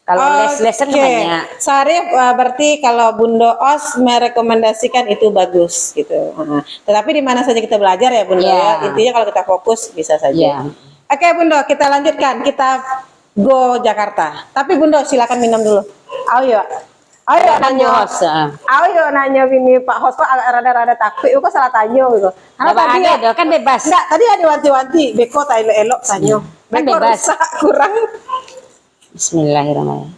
Kalau les-lesan Oke. banyak. Sarif berarti kalau Bundo Os merekomendasikan itu bagus gitu. Tetapi di mana saja kita belajar ya Bundo Iya. ya. Intinya kalau kita fokus bisa saja. Iya. Oke Bundo, kita lanjutkan. Kita go Jakarta. Tapi Bundo silakan minum dulu. Ayo. Ayo nanya. Host, Ayo nanya ini Pak Host kok agak rada-rada takut. Kok salah tanya gitu. Apa ada kan bebas. Enggak, tadi ada wanti-wanti. Beko tak elok tanya. Kan Beko bebas. rusak kurang. Bismillahirrahmanirrahim.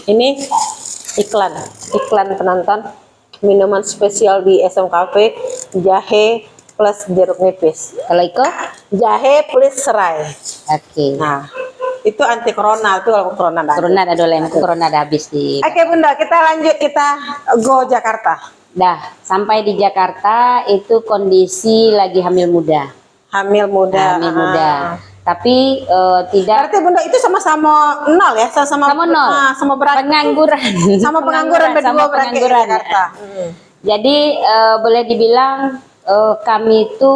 Ini iklan penonton minuman spesial di SM Cafe, jahe plus jeruk nipis, Kalau Iko? jahe plus serai. Oke. Nah itu anti corona tuh kalau corona dah. Corona ada lem, corona ada habis di. Oke Bunda, kita lanjut, kita go Jakarta. Dah, sampai di Jakarta itu kondisi lagi hamil muda. Hamil muda. Hamil muda. Tapi tidak Berarti Bunda itu sama-sama nol ya, sama sama nol. sama berat. Pengangguran. Sama pengangguran berdua sama berarti di pengangguran. Jakarta. Jadi boleh dibilang kami itu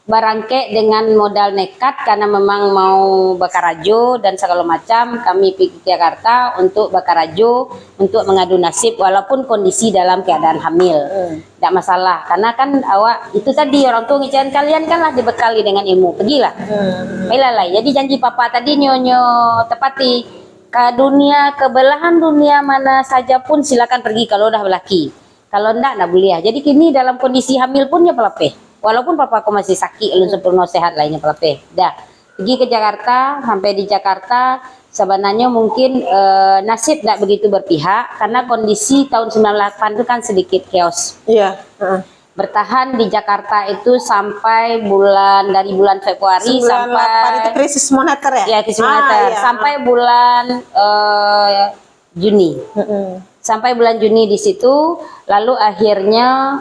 barangke dengan modal nekat karena memang mau bakarajo dan segala macam. Kami pergi ke Jakarta untuk bakarajo, untuk mengadu nasib walaupun kondisi dalam keadaan hamil. Tidak masalah karena kan awak itu tadi orang tua ngicain kalian kan lah dibekali dengan ilmu. Pergilah. Baiklah lah. Jadi janji papa tadi nyonyo tepati ke dunia, ke belahan dunia mana saja pun silakan pergi kalau udah laki. Kalau enggak boleh. Jadi kini dalam kondisi hamil pun ya pelepeh. Walaupun papa aku masih sakit, lu sempurna sehat lainnya pelepeh. Dah pergi ke Jakarta, sampai di Jakarta sebenarnya mungkin nasib tidak begitu berpihak karena kondisi tahun 98 itu kan sedikit chaos. Iya. Bertahan di Jakarta itu sampai dari bulan Februari 98 sampai itu krisis moneter ya? ya krisis moneter iya. sampai bulan Juni. Sampai bulan Juni di situ, lalu akhirnya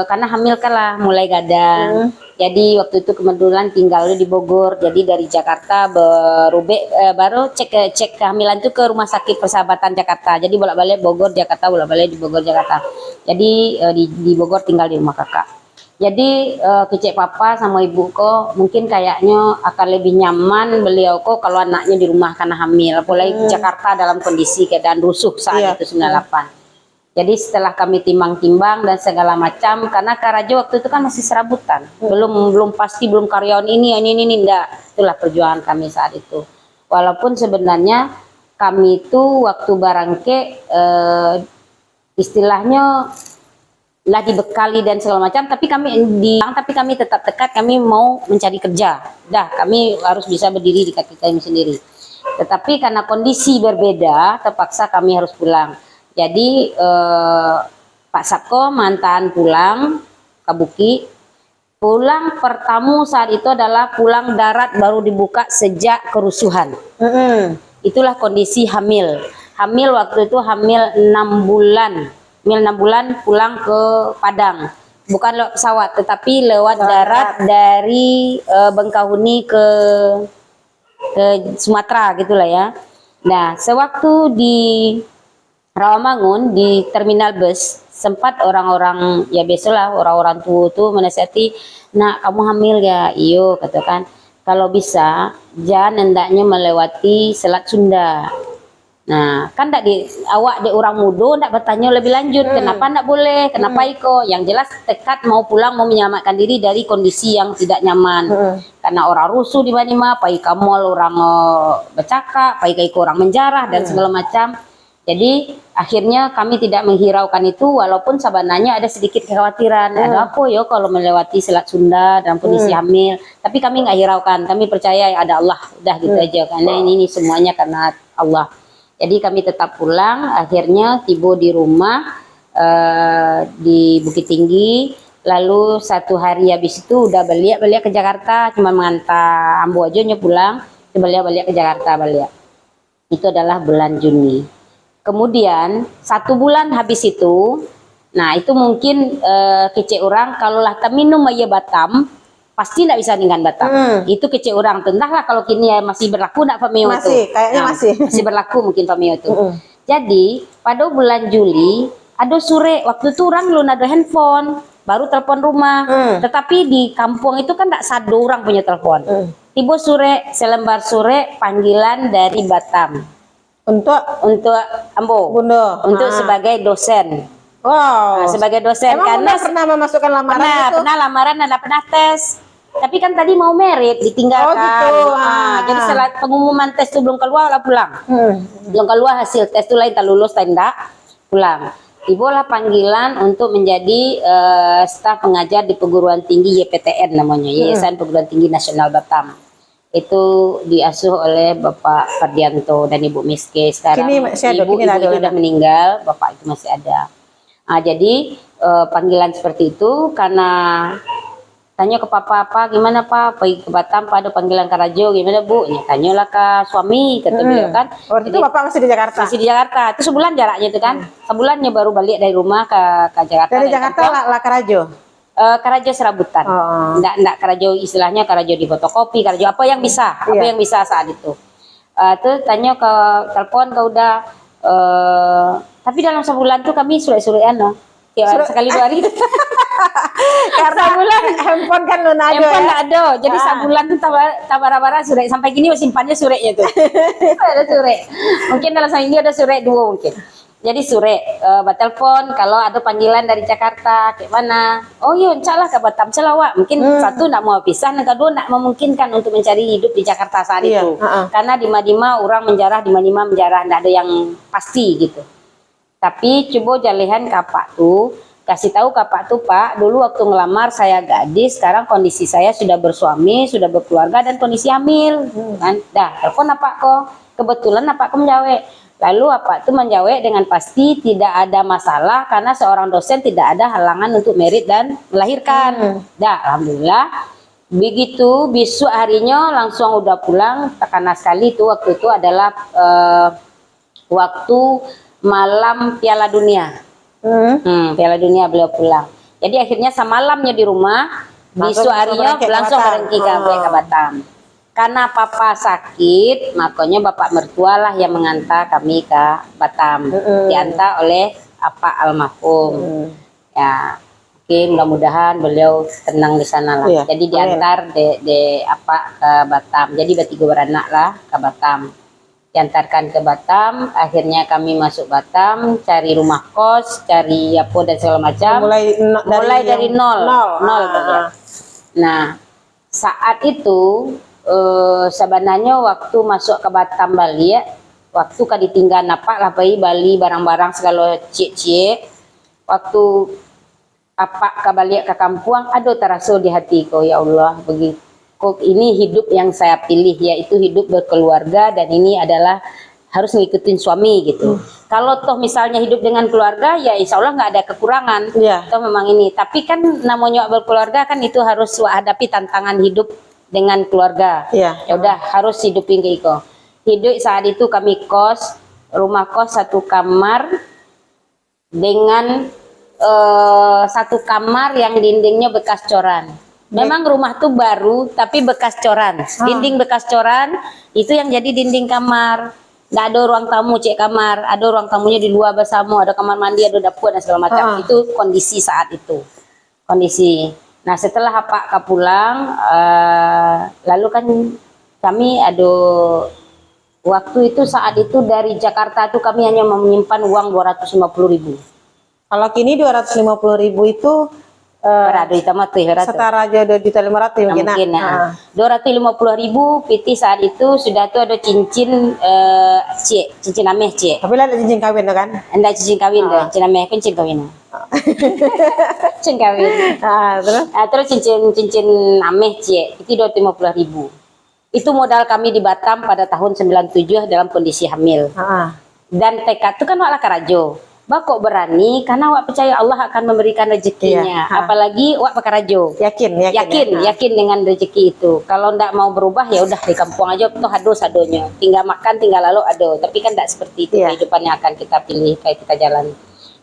karena hamil kan lah mulai gadang, Jadi waktu itu kebetulan tinggal di Bogor. Jadi dari Jakarta baru cek kehamilan itu ke Rumah Sakit Persahabatan Jakarta. Jadi bolak-balik Bogor Jakarta, bolak-balik di Bogor Jakarta. Jadi di Bogor tinggal di rumah kakak. Jadi kecek papa sama ibu kok mungkin kayaknya akan lebih nyaman beliau kok kalau anaknya di rumah karena hamil. Apalagi Jakarta dalam kondisi keadaan rusuh saat itu 98. Jadi setelah kami timbang-timbang dan segala macam, karena Karajo waktu itu kan masih serabutan, belum pasti, belum karyawan ini enggak. Itulah perjuangan kami saat itu. Walaupun sebenarnya kami itu waktu barangke istilahnya lah dibekali dan segala macam, tapi kami tetap tekad, kami mau mencari kerja. Dah, kami harus bisa berdiri di kaki kami sendiri. Tetapi karena kondisi berbeda, terpaksa kami harus pulang. Jadi Pak Sabko mantan pulang ke Buki. Pulang pertama saat itu adalah pulang darat baru dibuka sejak kerusuhan. Itulah kondisi hamil. Hamil waktu itu hamil 6 bulan. Hamil 6 bulan pulang ke Padang. Bukan lewat pesawat tetapi lewat darat dari Bengkahuni ke Sumatera gitulah ya. Nah, sewaktu di Rawamangun di terminal bus sempat orang-orang ya biasalah orang-orang tua tuh menasihati, nak kamu hamil ya, iyo katakan kalau bisa jangan hendaknya melewati Selat Sunda. Nah kan ndak awak di orang muda ndak bertanya lebih lanjut kenapa ndak boleh, kenapa iko, yang jelas tekad mau pulang, mau menyelamatkan diri dari kondisi yang tidak nyaman karena orang rusuh di mana-mana, pai kamol orang bercakap, pai iko orang menjarah dan segala macam. Jadi akhirnya kami tidak menghiraukan itu, walaupun sebenarnya ada sedikit kekhawatiran, ada apa ya kalau melewati Selat Sunda dalam kondisi hamil. Tapi kami nggak hiraukan, kami percaya ya ada Allah, udah gitu aja, karena ini semuanya karena Allah. Jadi kami tetap pulang, akhirnya tiba di rumah di Bukit Tinggi. Lalu 1 hari habis itu udah balik ke Jakarta, cuma mengantar ambo aja pulang, balik ke Jakarta balik. Itu adalah bulan Juni. Kemudian 1 bulan habis itu, nah itu mungkin kece orang kalau lah minum aja Batam pasti tidak bisa dengan Batam. Itu kece orang. Entahlah kalau kini ya masih berlaku nak Pameo itu. Masih, kayaknya masih berlaku mungkin Pameo itu. Jadi pada bulan Juli ada sore, waktu itu orang belum ada handphone, baru telepon rumah. Tetapi di kampung itu kan tidak satu orang punya telepon. Tiba sore, selembar sore panggilan dari Batam. Untuk Ambo, Bunda. Untuk sebagai dosen. Wow. Nah, sebagai dosen. Emang karena pernah memasukkan lamaran itu? Pernah lamaran dan pernah tes. Tapi kan tadi mau merit ditinggalkan. Oh gitu. Jadi setelah pengumuman tes itu belum keluar lah pulang. Belum keluar hasil tes itu lain, tak lulus tak enggak, pulang. Tibalah panggilan untuk menjadi staf pengajar di perguruan tinggi YPTN namanya, Yayasan Perguruan Tinggi Nasional Batam. Itu diasuh oleh Bapak Fardianto dan Ibu Miske. Sekarang ibu itu sudah meninggal, Bapak itu masih ada. Nah, jadi panggilan seperti itu karena tanya ke papa apa gimana pak, pergi ke Batam pada panggilan Karajo gimana bu? Ya, tanyalah ke suami, kata beliau kan. Waktu itu bapak masih di Jakarta. Masih di Jakarta. Itu sebulan jaraknya itu kan. Sebulannya baru balik dari rumah ke Jakarta. Dari Jakarta lah Karajo. Karajo serabutan, enggak Karajo istilahnya Karajo di fotokopi, Karajo apa yang bisa, yang bisa saat itu. Tuh tanya ke telepon ke udah, tapi dalam sebulan tuh kami sore-sorean loh, sekali 2 hari. Karena bulan handphone kan lu nado handphone nggak ada, jadi sebulan tuh tabara-bara sore, sampai gini simpannya surenya tuh. Ada sore, mungkin dalam seminggu ada sore 2 mungkin. Jadi sore telepon kalau ada panggilan dari Jakarta kayak mana, oh iya insyaAllah ke Batam selawat, mungkin satu nak mau pisah, yang kedua nak memungkinkan untuk mencari hidup di Jakarta saat itu, karena di Madima orang menjarah, di Madima menjarah, tidak ada yang pasti gitu. Tapi coba jalihan kapak tuh, kasih tahu kapak tuh pak, dulu waktu ngelamar saya gadis, sekarang kondisi saya sudah bersuami, sudah berkeluarga dan kondisi hamil, kan? Dah telepon apa kok, kebetulan apa kok menjawab. Lalu apa itu menjawab dengan pasti tidak ada masalah karena seorang dosen tidak ada halangan untuk merit dan melahirkan. Dah, alhamdulillah. Begitu besok harinya langsung udah pulang. Karena sekali itu waktu itu adalah waktu malam Piala Dunia. Piala Dunia beliau pulang. Jadi akhirnya semalamnya di rumah Bisu harinya langsung berengki ke Batam. Karena papa sakit, makanya bapak mertua lah yang mengantar kami ke Batam. Diantar oleh apa almarhum. Ya, oke, mudah-mudahan beliau tenang di sana lah. Jadi diantar de apa ke Batam. Jadi bertiga beranak lah ke Batam. Diantarkan ke Batam, akhirnya kami masuk Batam, cari rumah kos, cari apa dan segala macam. Mulai dari nol. Nah, saat itu sebenarnya waktu masuk ke Batam Bali ya, waktu kan ditinggal napak lah Bali barang-barang segala cie-cie. Waktu apa ke balik ke kampung, ada terasa di hatiku, ya Allah, begitu. Kok ini hidup yang saya pilih, yaitu hidup berkeluarga, dan ini adalah harus ngikutin suami gitu. Kalau toh misalnya hidup dengan keluarga, ya insya Allah nggak ada kekurangan. Toh memang ini, tapi kan namanya berkeluarga kan itu harus hadapi tantangan hidup dengan keluarga. Ya udah harus hidupin kayak itu. Hidup saat itu kami kos, rumah kos 1 kamar dengan 1 kamar yang dindingnya bekas coran. Memang rumah tuh baru tapi bekas coran. Dinding bekas coran itu yang jadi dinding kamar. Nggak ada ruang tamu cek kamar, ada ruang tamunya di luar bersama, ada kamar mandi, ada dapur dan segala macam. Itu kondisi saat itu. Kondisi. Nah setelah Pak pulang, lalu kan kami ada waktu itu saat itu dari Jakarta tuh kami hanya menyimpan uang 250.000. Kalau kini 250.000 itu berada di tamat setara aja 2.500.000 mungkin. 250.000 PT saat itu sudah tuh ada cincin cincin ameh cie. Tapi lah ada cincin kawin tuh kan? Ada cincin kawin tuh, cincin ameh kan cincin kawin. Cincin kawin. Terus cincin ameh cie itu 250.000. Itu modal kami di Batam pada tahun 97 dalam kondisi hamil. Dan tekad itu kan wak karajo. Bak kok berani karena wak percaya Allah akan memberikan rezekinya. Apalagi wak pakarajo. Yakin dengan rezeki itu. Kalau ndak mau berubah ya udah di kampung aja tuh sadonya. Tinggal makan tinggal lalu ado. Tapi kan ndak seperti itu kehidupan yang akan kita pilih kayak kita jalan.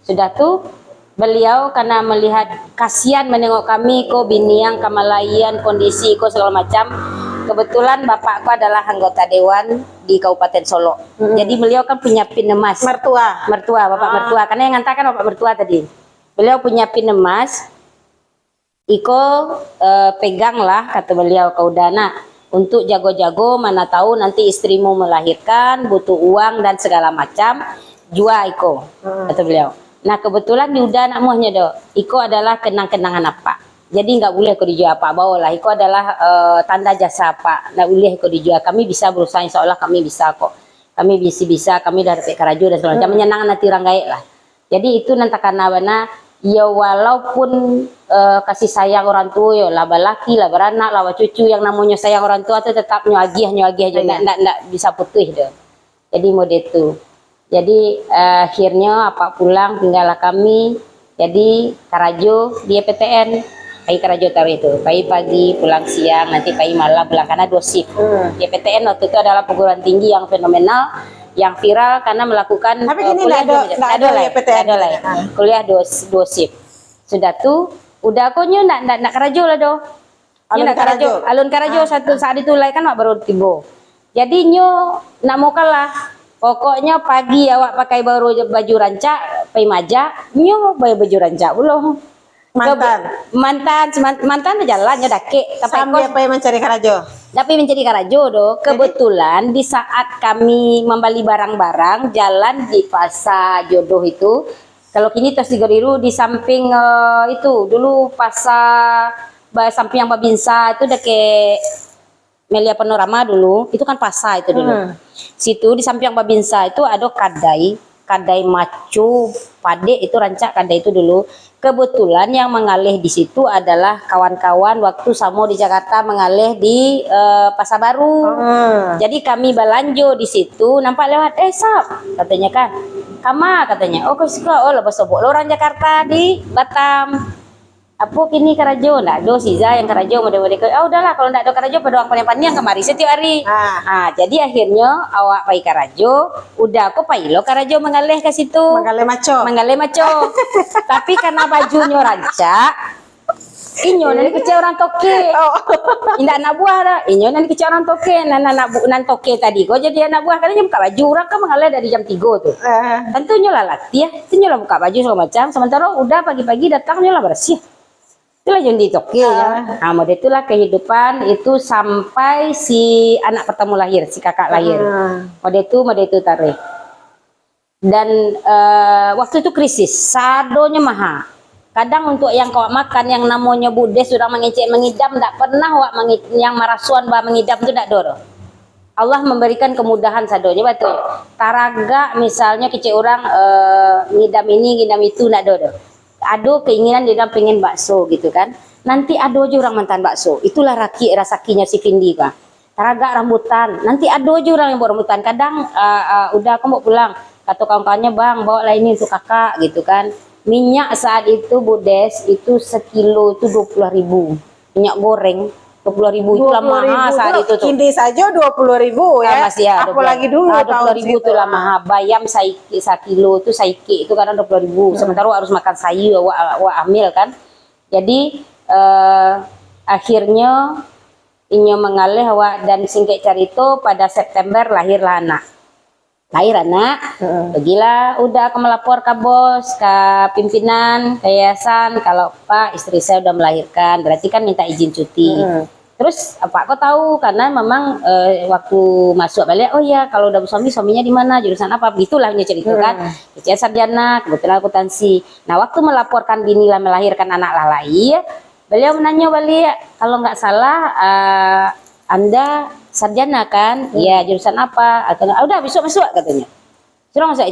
Sudah tuh beliau karena melihat kasihan menengok kami kok biniang kamalayan kondisi kok segala macam. Kebetulan bapakku adalah anggota dewan di Kabupaten Solo. Jadi beliau kan punya pin emas. Mertua, bapak mertua. Karena yang ngantarkan bapak mertua tadi. Beliau punya pin emas. Iko peganglah kata beliau kau dana untuk jago-jago, mana tahu nanti istrimu melahirkan butuh uang dan segala macam. Jua Iko kata beliau. Nah kebetulan di udah anak muahnya do. Iko adalah kenang-kenangan apa. Jadi nggak boleh kau dijual apa bawalah. Itu adalah tanda jasa Pak. Nggak boleh kau dijual. Kami bisa berusaha, insya Allah kami bisa kok. Kami bisa kami dari karajo dan segala macam menyenangkan hati orang gaek lah. Jadi itu nanti karena mana ya walaupun kasih sayang orang tua ya laba laki, laba anak, laba cucu yang namanya sayang orang tua itu tetap nyuagih aja nggak bisa putus deh. Jadi mode itu. Jadi akhirnya apa pulang tinggallah kami. Jadi karajo dia PTN. Pagi karajo tahu itu, pagi pulang siang, nanti pagi malam pulang karena 2 shift. PTN waktu itu adalah perguruan tinggi yang fenomenal, yang viral karena melakukan. Tapi ini ada kuliah 2 shift. Sudah tuh, udah aku nak karajo lah do. Alun karajo satu saat itu lah kan baru tiba. Jadi nak mau kalah. Pokoknya pagi awak pakai baju rancak, pakai majak, pakai baju rancak belum. Mantan jalannya dake sampai mencari karajo. Tapi mencari karajo do. Kebetulan di saat kami membeli barang-barang jalan di pasar jodoh itu. Kalau kini tos digeriru di samping itu dulu pasar samping yang Babinsa itu dake Melia Panorama dulu. Itu kan pasar itu dulu. Situ di samping yang Babinsa itu ada kadai macu pade itu rancak kadai itu dulu. Kebetulan yang mengalih di situ adalah kawan-kawan waktu Samo di Jakarta mengalih di Pasar Baru. Jadi kami belanjo di situ, nampak lewat Sap katanya kan. Kama katanya. Oh suka lah basobok lo orang Jakarta di Batam. Apa kini karajo ndak do siza yang karajo mode-mode udahlah kalau ndak ada karajo pada orang pandai-pandai yang kemari setiap hari. Jadi akhirnya awak pai karajo, udah aku pai lo karajo mengalih ke situ. Mengalih maco. Tapi karena bajunya rancak, Inyo nanti kecil orang toke. Indah anak buah dah. Inyo nanti kecil orang toke. Nan toke tadi. Kau jadi anak buah katanya buka baju. Orang kan mengalir dari jam 3 tuh. Tentunya lah latih ya. Tentunya lah buka baju segala macam. Sementara udah pagi-pagi datangnya lah bersih. Itulah yang di toke ya. Nah, model itulah kehidupan itu sampai si anak pertama lahir, si kakak lahir. Model itu tarik. Dan waktu itu krisis, sadonya mahal. Kadang untuk yang kau makan yang namanya budes sudah mengecek mengidam, tak pernah wak yang marasuan bah mengidam itu tak doro. Allah memberikan kemudahan sadonya betul. Taraga misalnya kecek orang ngidam ini ngidam itu tak doro. Ado keinginan dia pengen bakso gitu kan. Nanti ado aja orang mantan bakso. Itulah rasakinya si Vindi kah. Taraga rambutan. Nanti ado aja orang yang bawa rambutan. Kadang udah aku mau pulang. Kata kawan-kawannya, bang bawa lah ini untuk kakak gitu kan. Minyak saat itu budes itu sekilo itu 20.000. Minyak goreng 20.000 itu lah mahal saat itu tuh. Kini saja 20.000 ya. Masih ya. Apalagi dulu 20.000 itu lah mahal. Bayam sekilo itu saiki itu kadang 20.000. Sementara harus makan sayur wa amil kan. Jadi akhirnya inyo mengalih dan singkek carito pada September lahirlah anak. Pergilah udah aku melapor ke bos, ke pimpinan, ke yayasan kalau Pak istri saya udah melahirkan, berarti kan minta izin cuti. Terus Pak kok tahu karena memang waktu masuk balik, oh ya kalau udah suaminya di mana, jurusan apa, begitulah cerita kan. Kecil sarjana, kebetulan akuntansi. Nah waktu melaporkan binilah melahirkan anak lahir, beliau menanya balik, kalau nggak salah Anda sarjana kan? Iya, jurusan apa? Atau udah besok masuk katanya. Suruh masuk